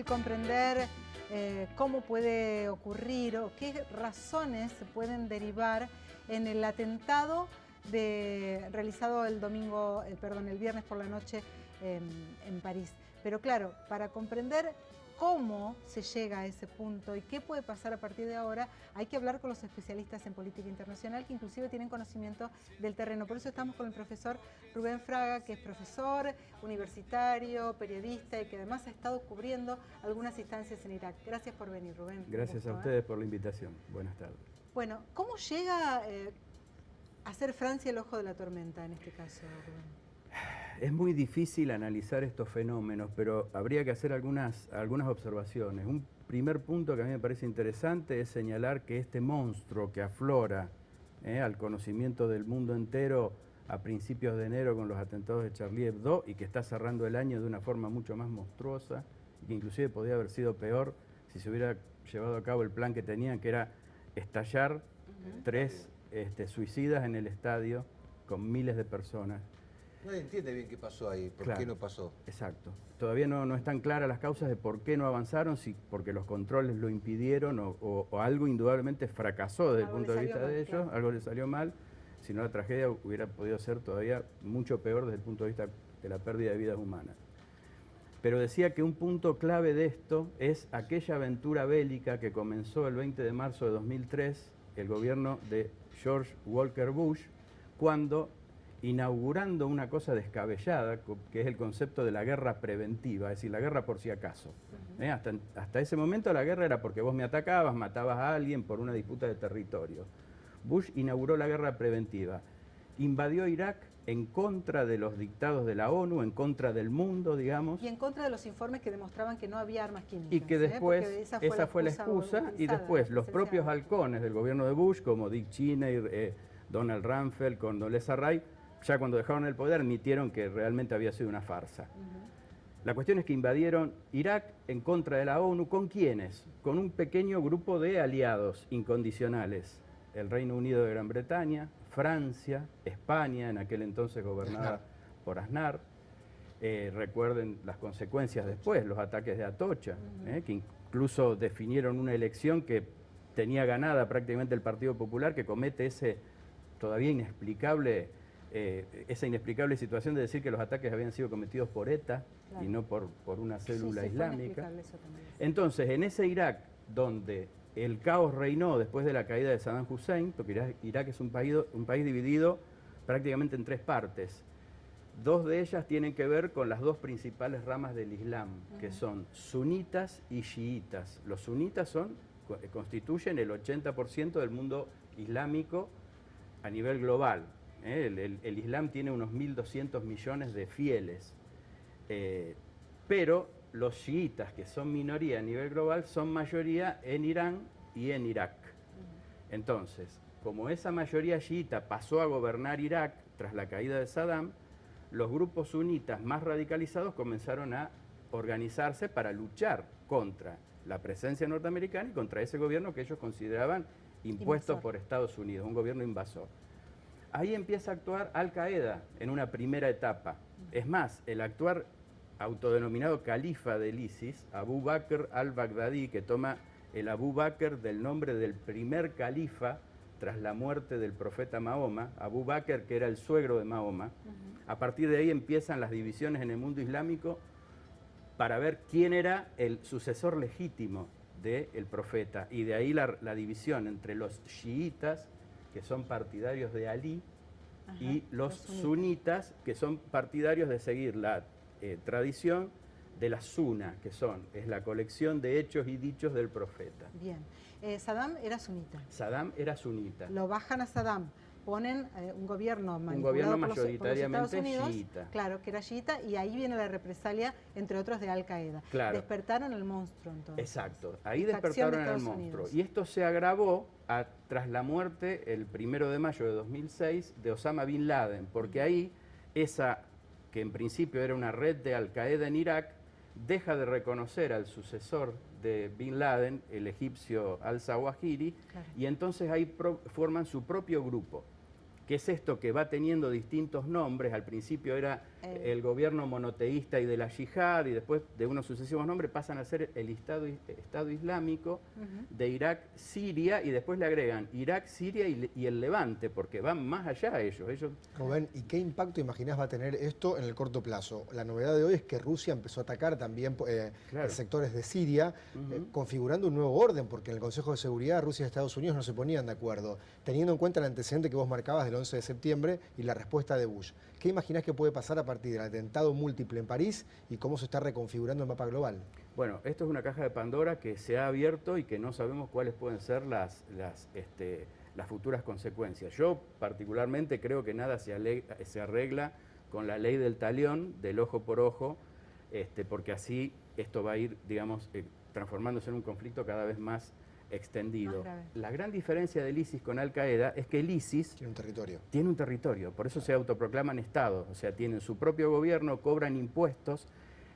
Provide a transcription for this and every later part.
difícil comprender cómo puede ocurrir o qué razones se pueden derivar en el atentado realizado el viernes por la noche en París. Pero claro, para comprender cómo se llega a ese punto y qué puede pasar a partir de ahora, hay que hablar con los especialistas en política internacional que inclusive tienen conocimiento del terreno. Por eso estamos con el profesor Rubén Fraga, que es profesor universitario, periodista y que además ha estado cubriendo algunas instancias en Irak. Gracias por venir, Rubén. Gracias a ustedes por la invitación. Buenas tardes. Bueno, ¿cómo llega a ser Francia el ojo de la tormenta en este caso, Rubén? Es muy difícil analizar estos fenómenos, pero habría que hacer algunas observaciones. Un primer punto que a mí me parece interesante es señalar que este monstruo que aflora al conocimiento del mundo entero a principios de enero con los atentados de Charlie Hebdo y que está cerrando el año de una forma mucho más monstruosa y que inclusive podría haber sido peor si se hubiera llevado a cabo el plan que tenían, que era estallar tres suicidas en el estadio con miles de personas. Nadie entiende bien qué pasó ahí, por qué no pasó. Exacto. Todavía no están claras las causas de por qué no avanzaron, si porque los controles lo impidieron o algo indudablemente fracasó desde el punto de vista de ellos, algo les salió mal, si no la tragedia hubiera podido ser todavía mucho peor desde el punto de vista de la pérdida de vidas humanas. Pero decía que un punto clave de esto es aquella aventura bélica que comenzó el 20 de marzo de 2003, el gobierno de George Walker Bush, cuando inaugurando una cosa descabellada, que es el concepto de la guerra preventiva, es decir, la guerra por si acaso. Hasta ese momento la guerra era porque vos me atacabas, matabas a alguien por una disputa de territorio. Bush inauguró la guerra preventiva, invadió Irak en contra de los dictados de la ONU, en contra del mundo, digamos. Y en contra de los informes que demostraban que no había armas químicas. Y que después, esa fue la excusa, y después los propios halcones del gobierno de Bush, como Dick Cheney, Donald Rumsfeld, Condoleezza Rice, ya cuando dejaron el poder admitieron que realmente había sido una farsa. La cuestión es que invadieron Irak en contra de la ONU. ¿Con quiénes? Con un pequeño grupo de aliados incondicionales. El Reino Unido de Gran Bretaña, Francia, España, en aquel entonces gobernada por Aznar. Recuerden las consecuencias después, los ataques de Atocha, que incluso definieron una elección que tenía ganada prácticamente el Partido Popular, que comete esa inexplicable situación de decir que los ataques habían sido cometidos por ETA y no por una célula islámica. Entonces, en ese Irak donde el caos reinó después de la caída de Saddam Hussein, porque Irak es un país dividido prácticamente en tres partes. Dos de ellas tienen que ver con las dos principales ramas del Islam, que son sunitas y chiitas. Los sunitas constituyen el 80% del mundo islámico a nivel global. El Islam tiene unos 1.200 millones de fieles, pero los chiitas, que son minoría a nivel global, son mayoría en Irán y en Irak. Entonces, como esa mayoría chiita pasó a gobernar Irak tras la caída de Saddam, los grupos sunitas más radicalizados comenzaron a organizarse para luchar contra la presencia norteamericana y contra ese gobierno que ellos consideraban impuesto por Estados Unidos, un gobierno invasor. Ahí empieza a actuar Al-Qaeda en una primera etapa. Es más, el actuar autodenominado califa del ISIS, Abu Bakr al-Baghdadi, que toma el Abu Bakr del nombre del primer califa tras la muerte del profeta Mahoma, Abu Bakr, que era el suegro de Mahoma. A partir de ahí empiezan las divisiones en el mundo islámico para ver quién era el sucesor legítimo del profeta. Y de ahí la división entre los chiitas, que son partidarios de Ali, y los sunitas, que son partidarios de seguir la tradición de la Suna, que es la colección de hechos y dichos del profeta. Bien. Saddam era sunita. Saddam era sunita. Lo bajan a Saddam, ponen un gobierno mayoritariamente chiita. Claro, que era chiita, y ahí viene la represalia, entre otros, de Al-Qaeda. Claro. Despertaron el monstruo, entonces. Exacto, ahí despertaron el monstruo. Y esto se agravó tras la muerte, el 1 de mayo de 2006, de Osama Bin Laden, porque ahí esa, que en principio era una red de Al-Qaeda en Irak, deja de reconocer al sucesor de Bin Laden, el egipcio al-Zawahiri, y entonces ahí forman su propio grupo. que es esto que va teniendo distintos nombres. Al principio era el gobierno monoteísta y de la yihad, y después de unos sucesivos nombres pasan a ser el Estado Islámico de Irak, Siria, y después le agregan Irak, Siria y el Levante, porque van más allá ellos. Como ven, ¿y qué impacto imaginás va a tener esto en el corto plazo? La novedad de hoy es que Rusia empezó a atacar también sectores de Siria, configurando un nuevo orden, porque en el Consejo de Seguridad Rusia y Estados Unidos no se ponían de acuerdo, teniendo en cuenta el antecedente que vos marcabas del 11 de septiembre y la respuesta de Bush. ¿Qué imaginás que puede pasar a partir del atentado múltiple en París y cómo se está reconfigurando el mapa global? Bueno, esto es una caja de Pandora que se ha abierto y que no sabemos cuáles pueden ser las futuras consecuencias. Yo particularmente creo que nada se arregla con la ley del talión, del ojo por ojo, porque así esto va a ir, digamos, transformándose en un conflicto cada vez más extendido. La gran diferencia del ISIS con Al-Qaeda es que el ISIS tiene un territorio, por eso se autoproclaman estados, o sea, tienen su propio gobierno, cobran impuestos,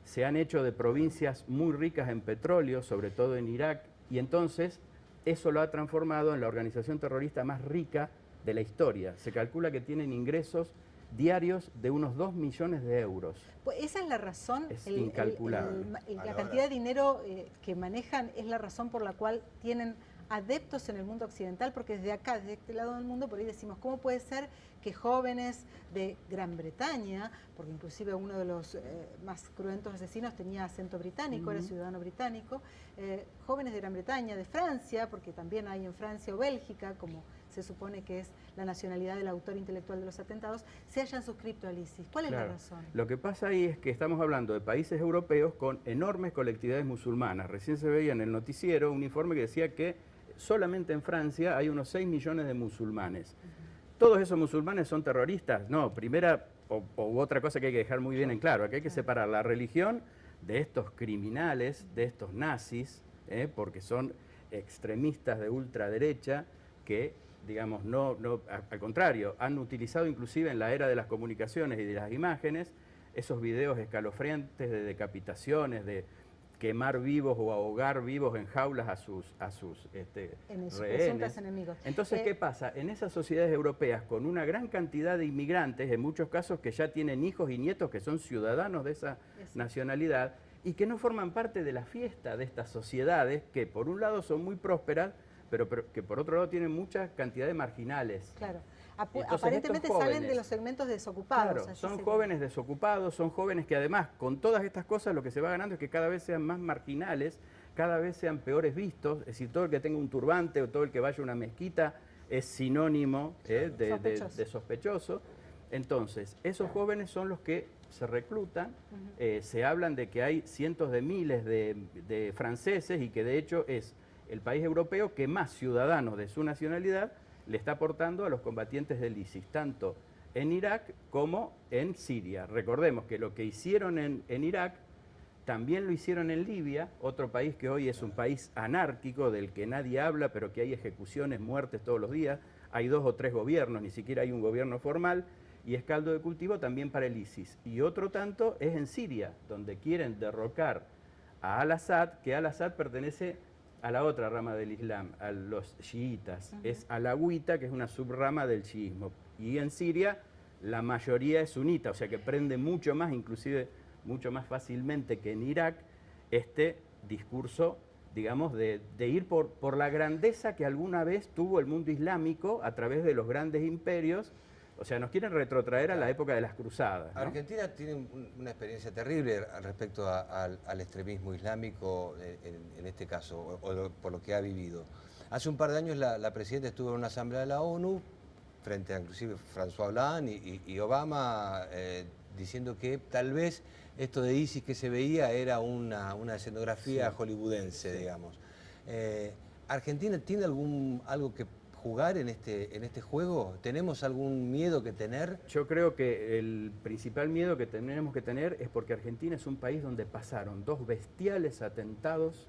se han hecho de provincias muy ricas en petróleo, sobre todo en Irak, y entonces eso lo ha transformado en la organización terrorista más rica de la historia. Se calcula que tienen ingresos diarios de unos 2 millones de euros. Pues esa es la razón, es incalculable. La cantidad de dinero que manejan es la razón por la cual tienen adeptos en el mundo occidental, porque desde acá, desde este lado del mundo, por ahí decimos, ¿cómo puede ser que jóvenes de Gran Bretaña, porque inclusive uno de los más cruentos asesinos tenía acento británico, era ciudadano británico, jóvenes de Gran Bretaña, de Francia, porque también hay en Francia o Bélgica, como se supone que es la nacionalidad del autor intelectual de los atentados, se hayan suscrito al ISIS? ¿Cuál es la razón? Lo que pasa ahí es que estamos hablando de países europeos con enormes colectividades musulmanas. Recién se veía en el noticiero un informe que decía que solamente en Francia hay unos 6 millones de musulmanes. ¿Todos esos musulmanes son terroristas? No, primera o otra cosa que hay que dejar muy bien en claro, que hay que separar la religión de estos criminales, de estos nazis, porque son extremistas de ultraderecha que, digamos, al contrario, han utilizado inclusive en la era de las comunicaciones y de las imágenes esos videos escalofriantes de decapitaciones, de quemar vivos o ahogar vivos en jaulas a sus rehenes. Enemigos. Entonces, ¿qué pasa? En esas sociedades europeas, con una gran cantidad de inmigrantes, en muchos casos que ya tienen hijos y nietos que son ciudadanos de esa nacionalidad y que no forman parte de la fiesta de estas sociedades, que por un lado son muy prósperas, pero que por otro lado tienen mucha cantidad de marginales. Claro. Aparentemente salen de los segmentos desocupados. Claro, son jóvenes desocupados, son jóvenes que además con todas estas cosas lo que se va ganando es que cada vez sean más marginales, cada vez sean peores vistos, es decir, todo el que tenga un turbante o todo el que vaya a una mezquita es sinónimo de sospechoso. Entonces, esos jóvenes son los que se reclutan, se hablan de que hay cientos de miles de franceses y que de hecho es el país europeo que más ciudadanos de su nacionalidad le está aportando a los combatientes del ISIS, tanto en Irak como en Siria. Recordemos que lo que hicieron en Irak también lo hicieron en Libia, otro país que hoy es un país anárquico del que nadie habla, pero que hay ejecuciones, muertes todos los días, hay 2 o 3 gobiernos, ni siquiera hay un gobierno formal, y es caldo de cultivo también para el ISIS. Y otro tanto es en Siria, donde quieren derrocar a Al-Assad, que Al-Assad pertenece a la otra rama del Islam, a los chiitas, es alawita, que es una subrama del chiismo. Y en Siria la mayoría es sunita, o sea que prende mucho más, inclusive mucho más fácilmente que en Irak, este discurso, digamos, de ir por la grandeza que alguna vez tuvo el mundo islámico a través de los grandes imperios. O sea, nos quieren retrotraer a la época de las cruzadas, ¿no? Argentina tiene una experiencia terrible respecto al extremismo islámico en este caso, por lo que ha vivido. Hace un par de años la presidenta estuvo en una asamblea de la ONU, frente a inclusive François Hollande y Obama, diciendo que tal vez esto de ISIS que se veía era una escenografía hollywoodense, digamos. ¿Argentina tiene algo que jugar en este juego? ¿Tenemos algún miedo que tener? Yo creo que el principal miedo que tenemos que tener es porque Argentina es un país donde pasaron 2 bestiales atentados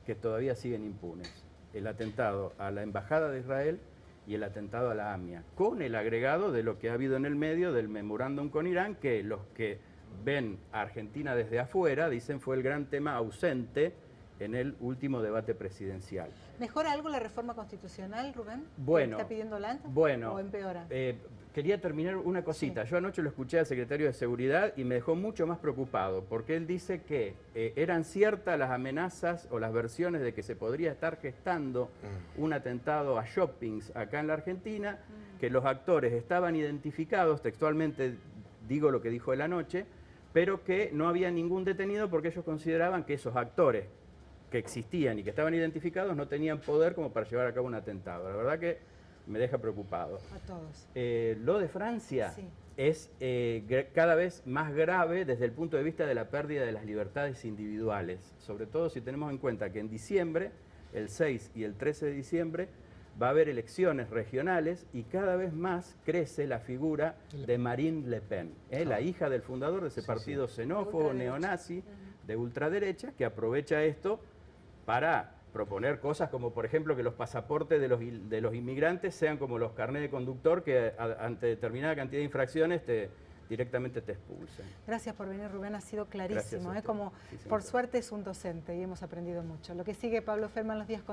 que todavía siguen impunes. El atentado a la Embajada de Israel y el atentado a la AMIA, con el agregado de lo que ha habido en el medio del memorándum con Irán, que los que ven a Argentina desde afuera dicen fue el gran tema ausente en el último debate presidencial. ¿Mejora algo la reforma constitucional, Rubén? Bueno, ¿Está pidiendo la antes bueno, o empeora? Quería terminar una cosita. Sí. Yo anoche lo escuché al secretario de Seguridad y me dejó mucho más preocupado, porque él dice que eran ciertas las amenazas o las versiones de que se podría estar gestando un atentado a shoppings acá en la Argentina, que los actores estaban identificados, textualmente digo lo que dijo él anoche, pero que no había ningún detenido porque ellos consideraban que esos actores que existían y que estaban identificados no tenían poder como para llevar a cabo un atentado. La verdad que me deja preocupado. A todos. Lo de Francia Sí. es cada vez más grave desde el punto de vista de la pérdida de las libertades individuales, sobre todo si tenemos en cuenta que en diciembre, el 6 y el 13 de diciembre, va a haber elecciones regionales y cada vez más crece la figura de Marine Le Pen, la hija del fundador de ese partido xenófobo, neonazi, de ultraderecha, que aprovecha esto para proponer cosas como, por ejemplo, que los pasaportes de los inmigrantes sean como los carnés de conductor, que ante determinada cantidad de infracciones directamente te expulsen. Gracias por venir, Rubén, ha sido clarísimo. Gracias a usted. Como Sí, por suerte es un docente y hemos aprendido mucho. Lo que sigue, Pablo Feldman, los días con